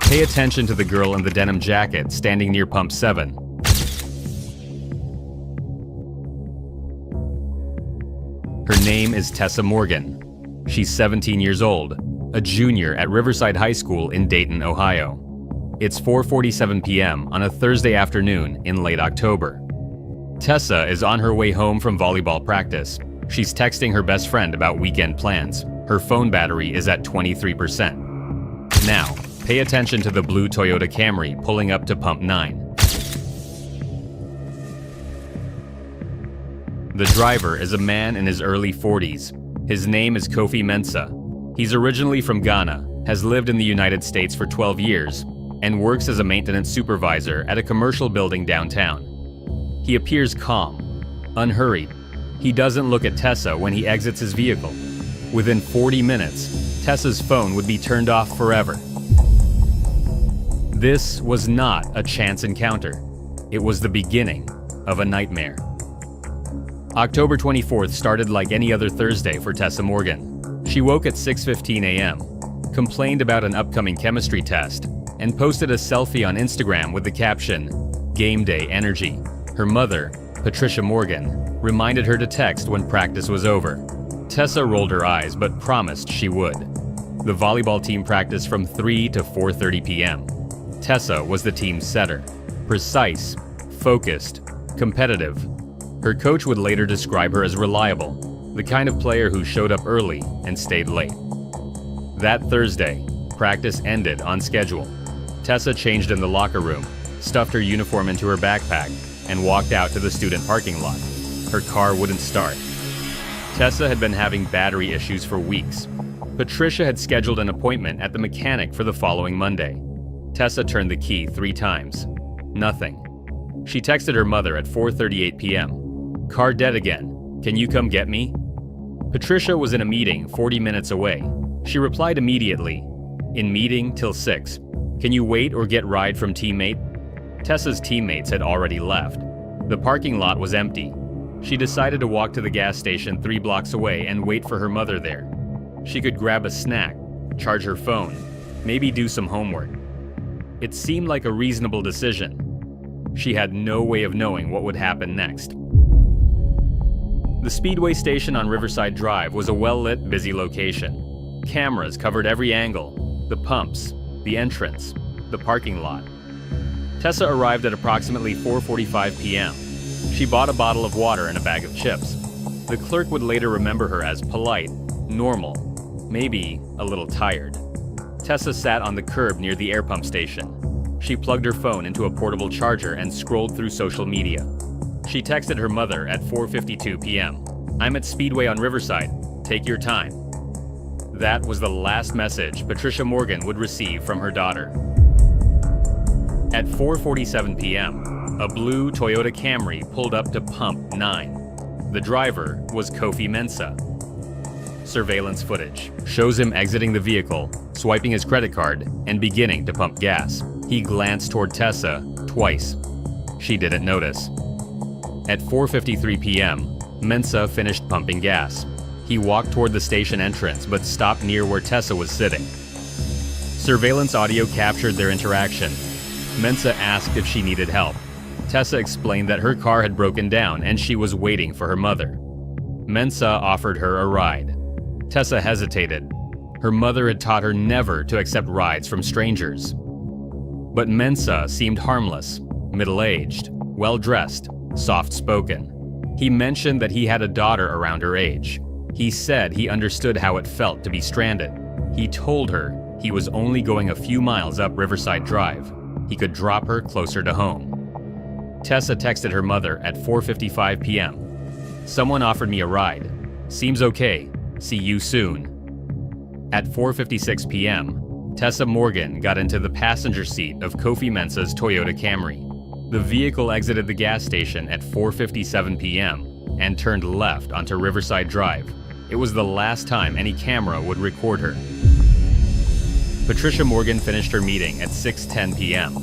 Pay attention to the girl in the denim jacket standing near pump 7. Her name is Tessa Morgan. She's 17 years old, a junior at Riverside High School in Dayton, Ohio. It's 4:47 p.m. on a Thursday afternoon in late October. Tessa is on her way home from volleyball practice. She's texting her best friend about weekend plans. Her phone battery is at 23%. Now, pay attention to the blue Toyota Camry pulling up to pump 9. The driver is a man in his early 40s. His name is Kofi Mensah. He's originally from Ghana, has lived in the United States for 12 years, and works as a maintenance supervisor at a commercial building downtown. He appears calm, unhurried. He doesn't look at Tessa when he exits his vehicle. Within 40 minutes, Tessa's phone would be turned off forever. This was not a chance encounter. It was the beginning of a nightmare. October 24th started like any other Thursday for Tessa Morgan. She woke at 6:15 a.m., complained about an upcoming chemistry test, and posted a selfie on Instagram with the caption, "Game Day Energy." Her mother, Patricia Morgan, reminded her to text when practice was over. Tessa rolled her eyes but promised she would. The volleyball team practiced from 3 to 4:30 p.m. Tessa was the team's setter, precise, focused, competitive. Her coach would later describe her as reliable, the kind of player who showed up early and stayed late. That Thursday, practice ended on schedule. Tessa changed in the locker room, stuffed her uniform into her backpack, and walked out to the student parking lot. Her car wouldn't start. Tessa had been having battery issues for weeks. Patricia had scheduled an appointment at the mechanic for the following Monday. Tessa turned the key 3 times. Nothing. She texted her mother at 4:38 p.m. "Car dead again. Can you come get me?" Patricia was in a meeting 40 minutes away. She replied immediately, "In meeting till 6. Can you wait or get ride from teammate?" Tessa's teammates had already left. The parking lot was empty. She decided to walk to the gas station 3 blocks away and wait for her mother there. She could grab a snack, charge her phone, maybe do some homework. It seemed like a reasonable decision. She had no way of knowing what would happen next. The Speedway station on Riverside Drive was a well-lit, busy location. Cameras covered every angle: the pumps, the entrance, the parking lot. Tessa arrived at approximately 4:45 p.m. She bought a bottle of water and a bag of chips. The clerk would later remember her as polite, normal, maybe a little tired. Tessa sat on the curb near the air pump station. She plugged her phone into a portable charger and scrolled through social media. She texted her mother at 4:52 p.m. "I'm at Speedway on Riverside. Take your time." That was the last message Patricia Morgan would receive from her daughter. At 4:47 p.m., a blue Toyota Camry pulled up to pump 9. The driver was Kofi Mensah. Surveillance footage shows him exiting the vehicle, swiping his credit card, and beginning to pump gas. He glanced toward Tessa twice. She didn't notice. At 4:53 p.m., Mensah finished pumping gas. He walked toward the station entrance but stopped near where Tessa was sitting. Surveillance audio captured their interaction. Mensah asked if she needed help. Tessa explained that her car had broken down and she was waiting for her mother. Mensah offered her a ride. Tessa hesitated. Her mother had taught her never to accept rides from strangers. But Mensah seemed harmless, middle-aged, well-dressed, soft-spoken. He mentioned that he had a daughter around her age. He said he understood how it felt to be stranded. He told her he was only going a few miles up Riverside Drive. He could drop her closer to home. Tessa texted her mother at 4:55 p.m. "Someone offered me a ride. Seems okay. See you soon." At 4:56 p.m., Tessa Morgan got into the passenger seat of Kofi Mensah's Toyota Camry. The vehicle exited the gas station at 4:57 p.m. and turned left onto Riverside Drive. It was the last time any camera would record her. Patricia Morgan finished her meeting at 6:10 p.m.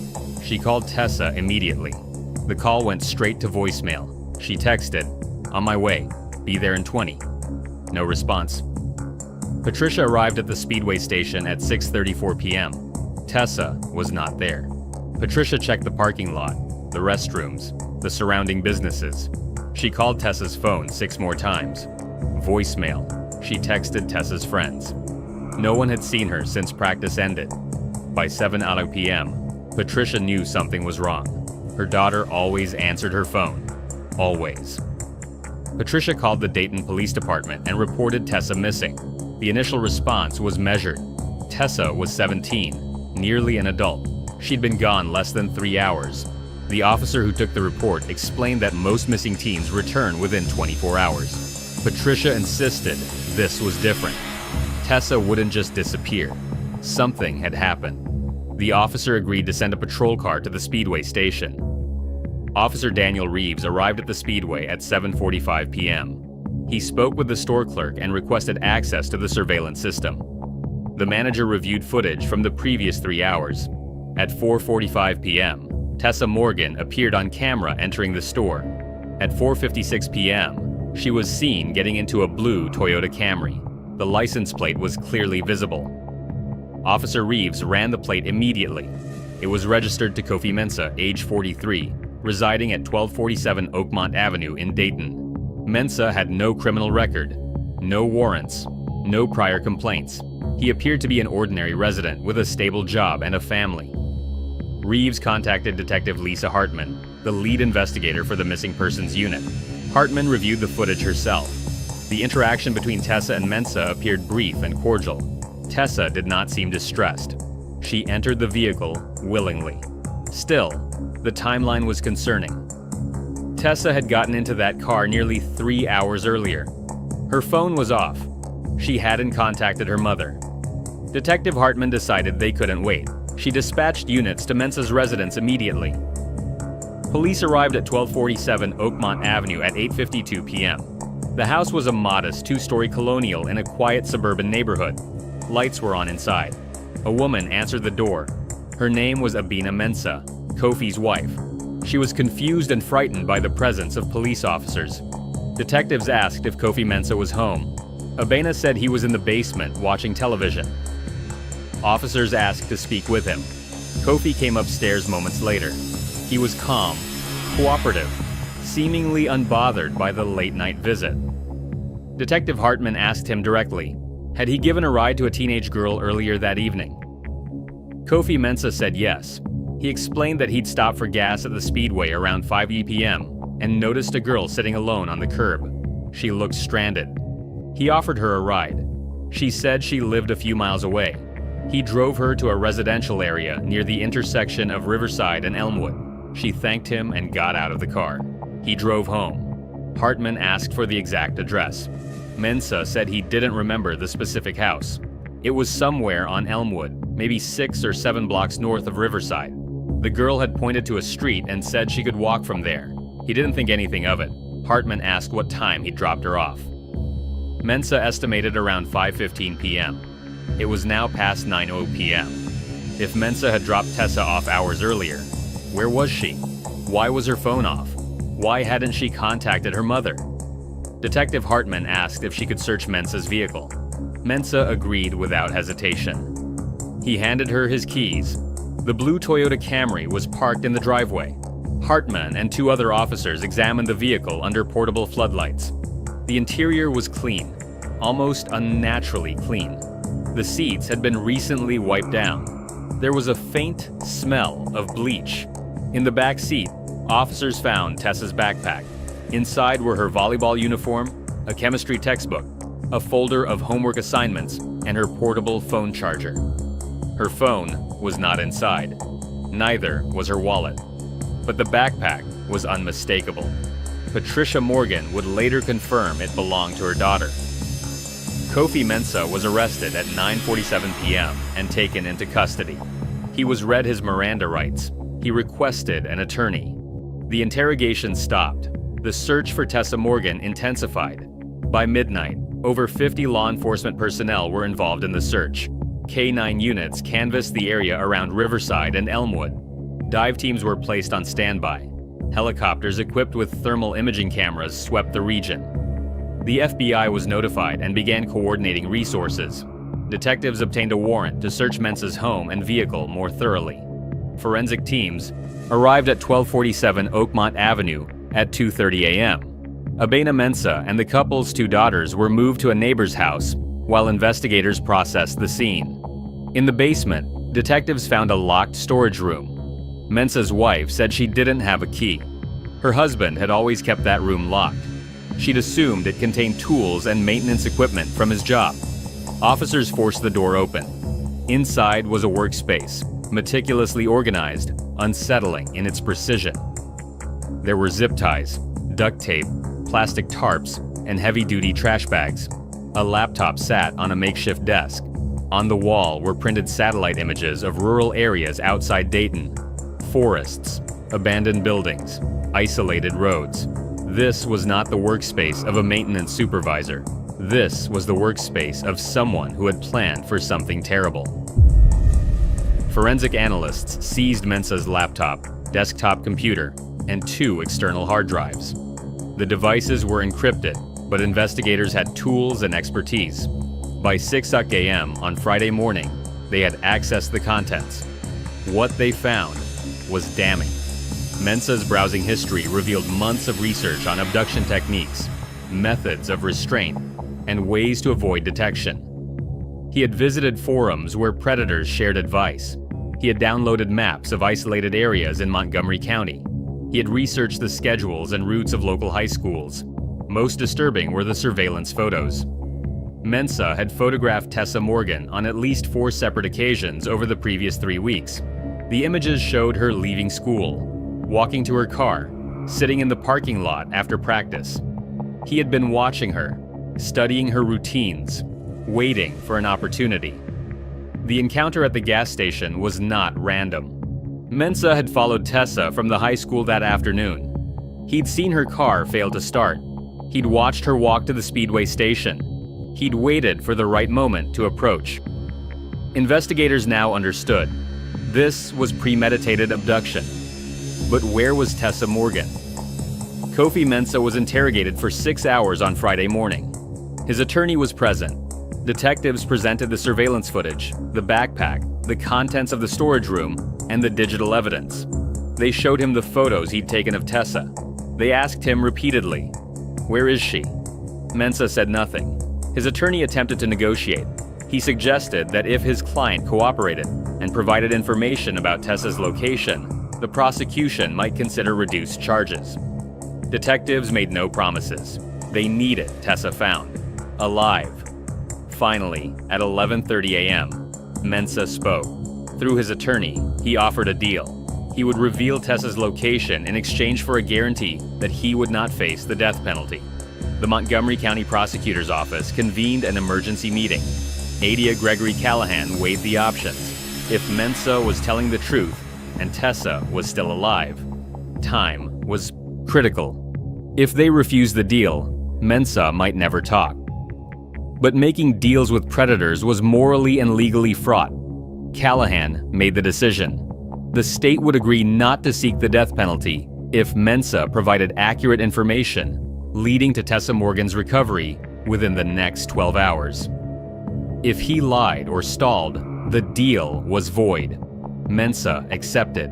She called Tessa immediately. The call went straight to voicemail. She texted, "On my way. Be there in 20. No response. Patricia arrived at the Speedway station at 6:34 p.m. Tessa was not there. Patricia checked the parking lot, the restrooms, the surrounding businesses. She called Tessa's phone 6 more times. Voicemail. She texted Tessa's friends. No one had seen her since practice ended. By 7:00 p.m., Patricia knew something was wrong. Her daughter always answered her phone. Always. Patricia called the Dayton Police Department and reported Tessa missing. The initial response was measured. Tessa was 17, nearly an adult. She'd been gone less than 3 hours. The officer who took the report explained that most missing teens return within 24 hours. Patricia insisted this was different. Tessa wouldn't just disappear. Something had happened. The officer agreed to send a patrol car to the Speedway station. Officer Daniel Reeves arrived at the Speedway at 7:45 p.m. He spoke with the store clerk and requested access to the surveillance system. The manager reviewed footage from the previous 3 hours. At 4:45 p.m., Tessa Morgan appeared on camera entering the store. At 4:56 p.m., she was seen getting into a blue Toyota Camry. The license plate was clearly visible. Officer Reeves ran the plate immediately. It was registered to Kofi Mensah, age 43, residing at 1247 Oakmont Avenue in Dayton. Mensah had no criminal record, no warrants, no prior complaints. He appeared to be an ordinary resident with a stable job and a family. Reeves contacted Detective Lisa Hartman, the lead investigator for the Missing Persons Unit. Hartman reviewed the footage herself. The interaction between Tessa and Mensah appeared brief and cordial. Tessa did not seem distressed. She entered the vehicle willingly. Still, the timeline was concerning. Tessa had gotten into that car nearly 3 hours earlier. Her phone was off. She hadn't contacted her mother. Detective Hartman decided they couldn't wait. She dispatched units to Mensah's residence immediately. Police arrived at 1247 Oakmont Avenue at 8:52 p.m. The house was a modest 2-story colonial in a quiet suburban neighborhood. Lights were on inside. A woman answered the door. Her name was Abina Mensah, Kofi's wife. She was confused and frightened by the presence of police officers. Detectives asked if Kofi Mensah was home. Abena said he was in the basement watching television. Officers asked to speak with him. Kofi came upstairs moments later. He was calm, cooperative, seemingly unbothered by the late-night visit. Detective Hartman asked him directly, had he given a ride to a teenage girl earlier that evening? Kofi Mensah said yes. He explained that he'd stopped for gas at the Speedway around 5 p.m. and noticed a girl sitting alone on the curb. She looked stranded. He offered her a ride. She said she lived a few miles away. He drove her to a residential area near the intersection of Riverside and Elmwood. She thanked him and got out of the car. He drove home. Hartman asked for the exact address. Mensah said he didn't remember the specific house. It was somewhere on Elmwood, maybe 6 or 7 blocks north of Riverside. The girl had pointed to a street and said she could walk from there. He didn't think anything of it. Hartman asked what time he dropped her off. Mensah estimated around 5:15 p.m. It was now past 9:00 p.m. If Mensah had dropped Tessa off hours earlier, where was she? Why was her phone off? Why hadn't she contacted her mother? Detective Hartman asked if she could search Mensah's vehicle. Mensah agreed without hesitation. He handed her his keys. The blue Toyota Camry was parked in the driveway. Hartman and 2 other officers examined the vehicle under portable floodlights. The interior was clean, almost unnaturally clean. The seats had been recently wiped down. There was a faint smell of bleach. In the back seat, officers found Tessa's backpack. Inside were her volleyball uniform, a chemistry textbook, a folder of homework assignments, and her portable phone charger. Her phone was not inside. Neither was her wallet. But the backpack was unmistakable. Patricia Morgan would later confirm it belonged to her daughter. Kofi Mensah was arrested at 9:47 p.m. and taken into custody. He was read his Miranda rights. He requested an attorney. The interrogation stopped. The search for Tessa Morgan intensified. By midnight, over 50 law enforcement personnel were involved in the search. K-9 units canvassed the area around Riverside and Elmwood. Dive teams were placed on standby. Helicopters equipped with thermal imaging cameras swept the region. The FBI was notified and began coordinating resources. detectives obtained a warrant to search Mensah's home and vehicle more thoroughly. Forensic teams arrived at 1247 Oakmont Avenue at 2:30 a.m. Abena Mensah and the couple's two daughters were moved to a neighbor's house while investigators processed the scene. In the basement, detectives found a locked storage room. Mensah's wife said she didn't have a key. Her husband had always kept that room locked. She'd assumed it contained tools and maintenance equipment from his job. Officers forced the door open. Inside was a workspace, meticulously organized, unsettling in its precision. There were zip ties, duct tape, plastic tarps, and heavy-duty trash bags. A laptop sat on a makeshift desk. On the wall were printed satellite images of rural areas outside Dayton, forests, abandoned buildings, isolated roads. This was not the workspace of a maintenance supervisor. This was the workspace of someone who had planned for something terrible. Forensic analysts seized Mensah's laptop, desktop computer, and 2 external hard drives. The devices were encrypted, but investigators had tools and expertise. By 6 a.m. on Friday morning, they had accessed the contents. What they found was damning. Mensah's browsing history revealed months of research on abduction techniques, methods of restraint, and ways to avoid detection. He had visited forums where predators shared advice. He had downloaded maps of isolated areas in Montgomery County. He had researched the schedules and routes of local high schools. Most disturbing were the surveillance photos. Mensah had photographed Tessa Morgan on at least 4 separate occasions over the previous 3 weeks. The images showed her leaving school, walking to her car, sitting in the parking lot after practice. He had been watching her, studying her routines, waiting for an opportunity. The encounter at the gas station was not random. Mensah had followed Tessa from the high school that afternoon. He'd seen her car fail to start. He'd watched her walk to the Speedway station. He'd waited for the right moment to approach. Investigators now understood. This was premeditated abduction. But where was Tessa Morgan? Kofi Mensah was interrogated for 6 hours on Friday morning. His attorney was present. Detectives presented the surveillance footage, the backpack, the contents of the storage room, and the digital evidence. They showed him the photos he'd taken of Tessa. They asked him repeatedly, "Where is she?" Mensah said nothing. His attorney attempted to negotiate. He suggested that if his client cooperated and provided information about Tessa's location, the prosecution might consider reduced charges. Detectives made no promises. They needed Tessa found, alive. Finally, at 11:30 a.m., Mensah spoke. Through his attorney, he offered a deal. He would reveal Tessa's location in exchange for a guarantee that he would not face the death penalty. The Montgomery County Prosecutor's Office convened an emergency meeting. Adia Gregory Callahan weighed the options. If Mensah was telling the truth and Tessa was still alive, time was critical. If they refused the deal, Mensah might never talk. But making deals with predators was morally and legally fraught. Callahan made the decision. The state would agree not to seek the death penalty if Mensah provided accurate information, leading to Tessa Morgan's recovery within the next 12 hours. If he lied or stalled, the deal was void. Mensah accepted.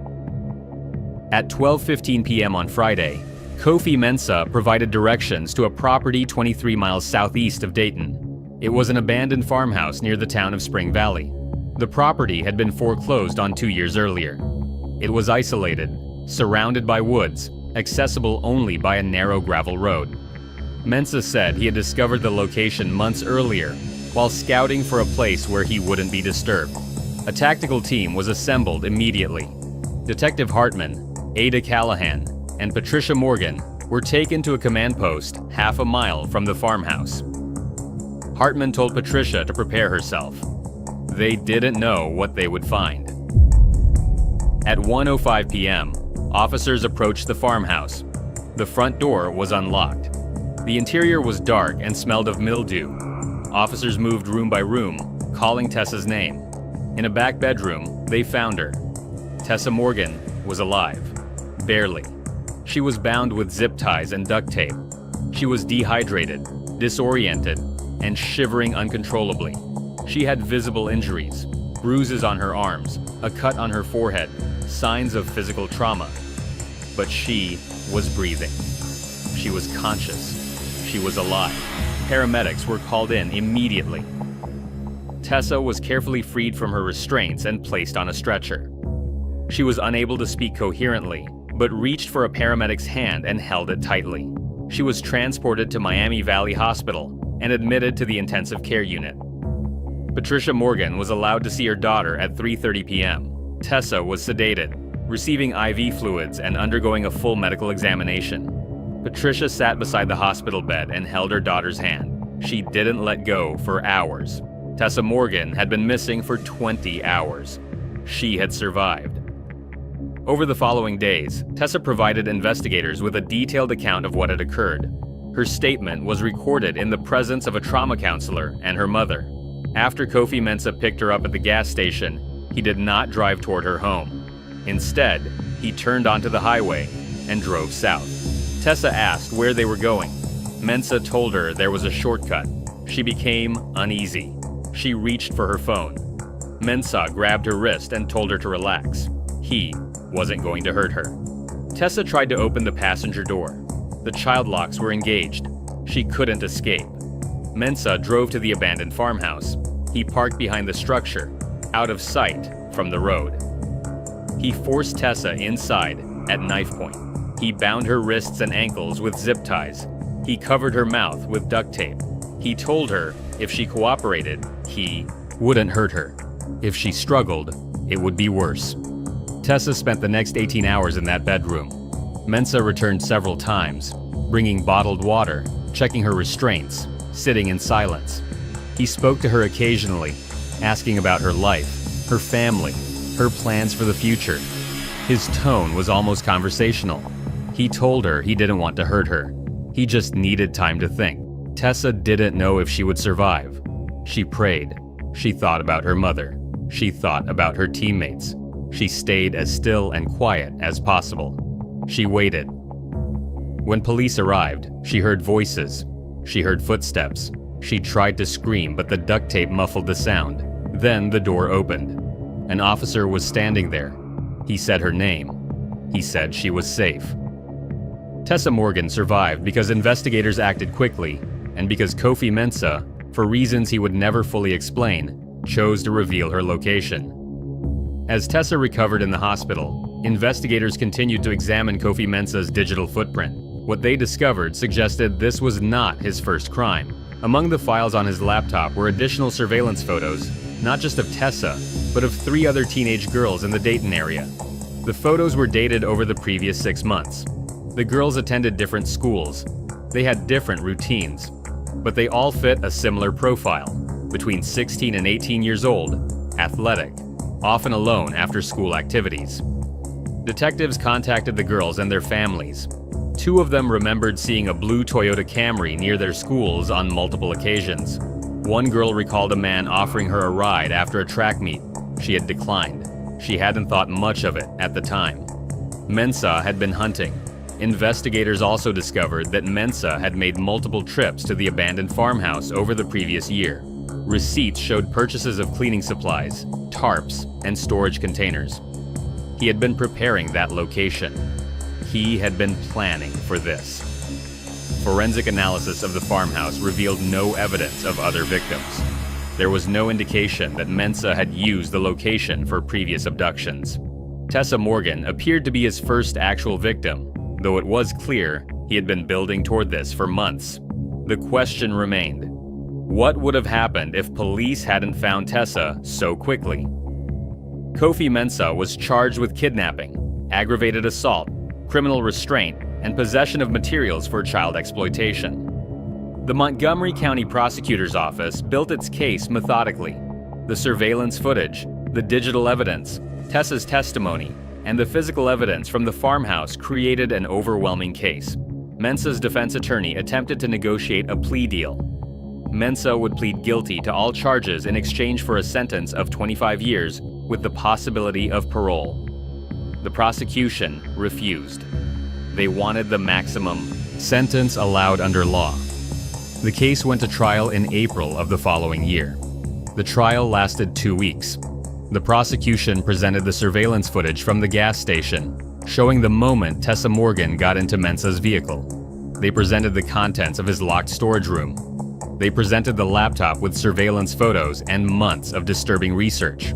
At 12:15 p.m. on Friday, Kofi Mensah provided directions to a property 23 miles southeast of Dayton. It was an abandoned farmhouse near the town of Spring Valley. The property had been foreclosed on 2 years earlier. It was isolated, surrounded by woods, accessible only by a narrow gravel road. Mensah said he had discovered the location months earlier while scouting for a place where he wouldn't be disturbed. A tactical team was assembled immediately. Detective Hartman, Ada Callahan, and Patricia Morgan were taken to a command post half a mile from the farmhouse. Hartman told Patricia to prepare herself. They didn't know what they would find. At 1:05 p.m., officers approached the farmhouse. The front door was unlocked. The interior was dark and smelled of mildew. Officers moved room by room, calling Tessa's name. In a back bedroom, they found her. Tessa Morgan was alive. Barely. She was bound with zip ties and duct tape. She was dehydrated, disoriented, and shivering uncontrollably. She had visible injuries, bruises on her arms, a cut on her forehead, signs of physical trauma. But she was breathing. She was conscious. She was alive. Paramedics were called in immediately. Tessa was carefully freed from her restraints and placed on a stretcher. She was unable to speak coherently, but reached for a paramedic's hand and held it tightly. She was transported to Miami Valley Hospital and admitted to the intensive care unit. Patricia Morgan was allowed to see her daughter at 3:30 p.m. Tessa was sedated, receiving IV fluids and undergoing a full medical examination. Patricia sat beside the hospital bed and held her daughter's hand. She didn't let go for hours. Tessa Morgan had been missing for 20 hours. She had survived. Over the following days, Tessa provided investigators with a detailed account of what had occurred. Her statement was recorded in the presence of a trauma counselor and her mother. After Kofi Mensah picked her up at the gas station, he did not drive toward her home. Instead, he turned onto the highway and drove south. Tessa asked where they were going. Mensah told her there was a shortcut. She became uneasy. She reached for her phone. Mensah grabbed her wrist and told her to relax. He wasn't going to hurt her. Tessa tried to open the passenger door. The child locks were engaged. She couldn't escape. Mensah drove to the abandoned farmhouse. He parked behind the structure, out of sight from the road. He forced Tessa inside at knife point. He bound her wrists and ankles with zip ties. He covered her mouth with duct tape. He told her if she cooperated, he wouldn't hurt her. If she struggled, it would be worse. Tessa spent the next 18 hours in that bedroom. Mensah returned several times, bringing bottled water, checking her restraints, sitting in silence. He spoke to her occasionally, asking about her life, her family, her plans for the future. His tone was almost conversational. He told her he didn't want to hurt her. He just needed time to think. Tessa didn't know if she would survive. She prayed. She thought about her mother. She thought about her teammates. She stayed as still and quiet as possible. She waited. When police arrived, she heard voices. She heard footsteps. She tried to scream, but the duct tape muffled the sound. Then the door opened. An officer was standing there. He said her name. He said she was safe. Tessa Morgan survived because investigators acted quickly, and because Kofi Mensah, for reasons he would never fully explain, chose to reveal her location. As Tessa recovered in the hospital, investigators continued to examine Kofi Mensah's digital footprint. What they discovered suggested this was not his first crime. Among the files on his laptop were additional surveillance photos, not just of Tessa, but of 3 other teenage girls in the Dayton area. The photos were dated over the previous 6 months. The girls attended different schools. They had different routines, but they all fit a similar profile, between 16 and 18 years old, athletic, often alone after school activities. Detectives contacted the girls and their families. 2 of them remembered seeing a blue Toyota Camry near their schools on multiple occasions. One girl recalled a man offering her a ride after a track meet. She had declined. She hadn't thought much of it at the time. Mensah had been hunting. Investigators also discovered that Mensah had made multiple trips to the abandoned farmhouse over the previous year. Receipts showed purchases of cleaning supplies, tarps, and storage containers. He had been preparing that location. He had been planning for this. Forensic analysis of the farmhouse revealed no evidence of other victims. There was no indication that Mensah had used the location for previous abductions. Tessa Morgan appeared to be his first actual victim, though it was clear he had been building toward this for months. The question remained: what would have happened if police hadn't found Tessa so quickly? Kofi Mensah was charged with kidnapping, aggravated assault, criminal restraint, and possession of materials for child exploitation. The Montgomery County Prosecutor's Office built its case methodically. The surveillance footage, the digital evidence, Tessa's testimony, and the physical evidence from the farmhouse created an overwhelming case. Mensah's defense attorney attempted to negotiate a plea deal. Mensah would plead guilty to all charges in exchange for a sentence of 25 years with the possibility of parole. The prosecution refused. They wanted the maximum sentence allowed under law. The case went to trial in April of the following year. The trial lasted 2 weeks. The prosecution presented the surveillance footage from the gas station, showing the moment Tessa Morgan got into Mensah's vehicle. They presented the contents of his locked storage room. They presented the laptop with surveillance photos and months of disturbing research.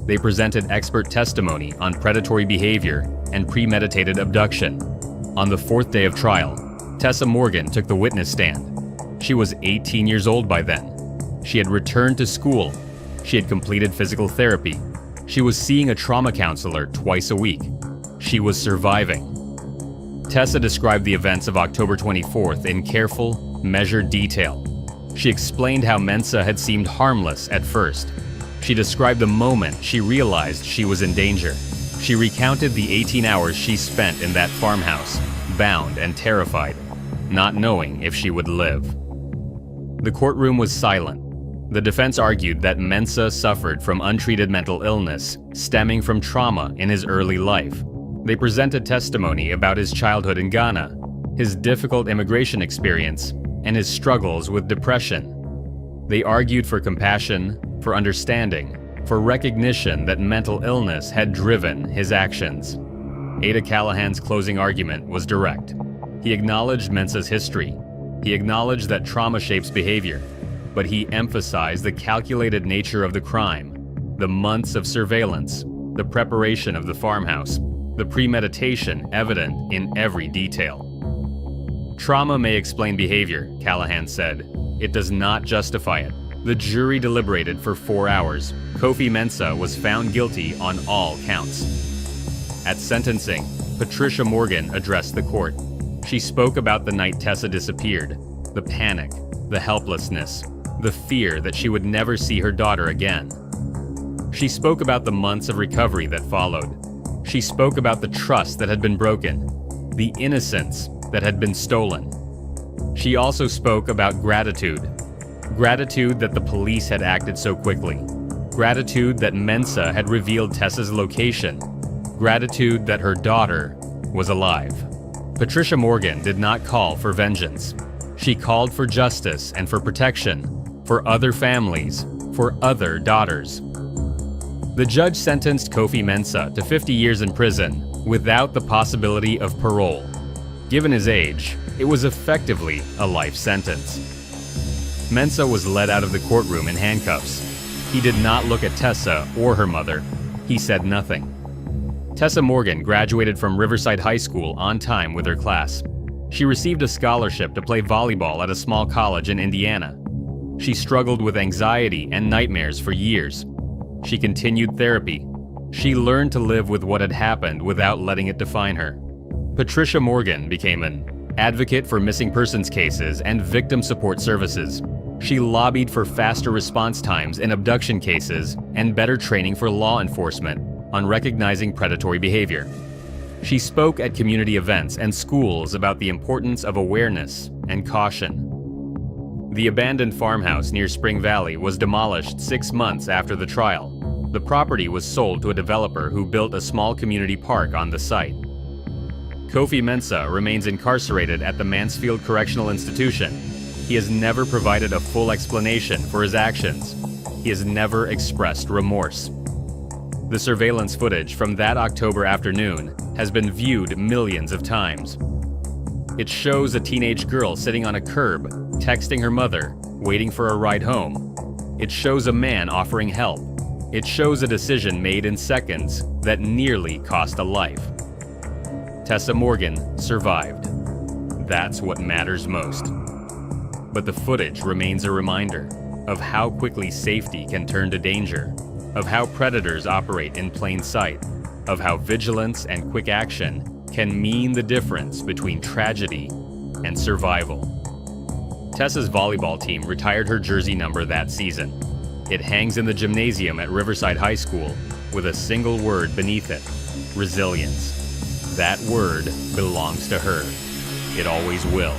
They presented expert testimony on predatory behavior and premeditated abduction. On the 4th day of trial, Tessa Morgan took the witness stand. She was 18 years old by then. She had returned to school. She had completed physical therapy. She was seeing a trauma counselor twice a week. She was surviving. Tessa described the events of October 24th in careful, measured detail. She explained how Mensah had seemed harmless at first. She described the moment she realized she was in danger. She recounted the 18 hours she spent in that farmhouse, bound and terrified, not knowing if she would live. The courtroom was silent. The defense argued that Mensah suffered from untreated mental illness stemming from trauma in his early life. They presented testimony about his childhood in Ghana, his difficult immigration experience, and his struggles with depression. They argued for compassion, for understanding, for recognition that mental illness had driven his actions. Ada Callahan's closing argument was direct. He acknowledged Mensah's history. He acknowledged that trauma shapes behavior, but he emphasized the calculated nature of the crime, the months of surveillance, the preparation of the farmhouse, the premeditation evident in every detail. Trauma may explain behavior, Callahan said. It does not justify it. The jury deliberated for 4 hours. Kofi Mensah was found guilty on all counts. At sentencing, Patricia Morgan addressed the court. She spoke about the night Tessa disappeared, the panic, the helplessness, the fear that she would never see her daughter again. She spoke about the months of recovery that followed. She spoke about the trust that had been broken, the innocence that had been stolen. She also spoke about gratitude. Gratitude that the police had acted so quickly. Gratitude that Mensah had revealed Tessa's location. Gratitude that her daughter was alive. Patricia Morgan did not call for vengeance. She called for justice and for protection, for other families, for other daughters. The judge sentenced Kofi Mensah to 50 years in prison without the possibility of parole. Given his age, it was effectively a life sentence. Mensah was led out of the courtroom in handcuffs. He did not look at Tessa or her mother. He said nothing. Tessa Morgan graduated from Riverside High School on time with her class. She received a scholarship to play volleyball at a small college in Indiana. She struggled with anxiety and nightmares for years. She continued therapy. She learned to live with what had happened without letting it define her. Patricia Morgan became an advocate for missing persons cases and victim support services. She lobbied for faster response times in abduction cases and better training for law enforcement on recognizing predatory behavior. She spoke at community events and schools about the importance of awareness and caution. The abandoned farmhouse near Spring Valley was demolished 6 months after the trial. The property was sold to a developer who built a small community park on the site. Kofi Mensah remains incarcerated at the Mansfield Correctional Institution. He has never provided a full explanation for his actions. He has never expressed remorse. The surveillance footage from that October afternoon has been viewed millions of times. It shows a teenage girl sitting on a curb, texting her mother, waiting for a ride home. It shows a man offering help. It shows a decision made in seconds that nearly cost a life. Tessa Morgan survived. That's what matters most. But the footage remains a reminder of how quickly safety can turn to danger, of how predators operate in plain sight, of how vigilance and quick action can mean the difference between tragedy and survival. Tessa's volleyball team retired her jersey number that season. It hangs in the gymnasium at Riverside High School with a single word beneath it: resilience. That word belongs to her. It always will.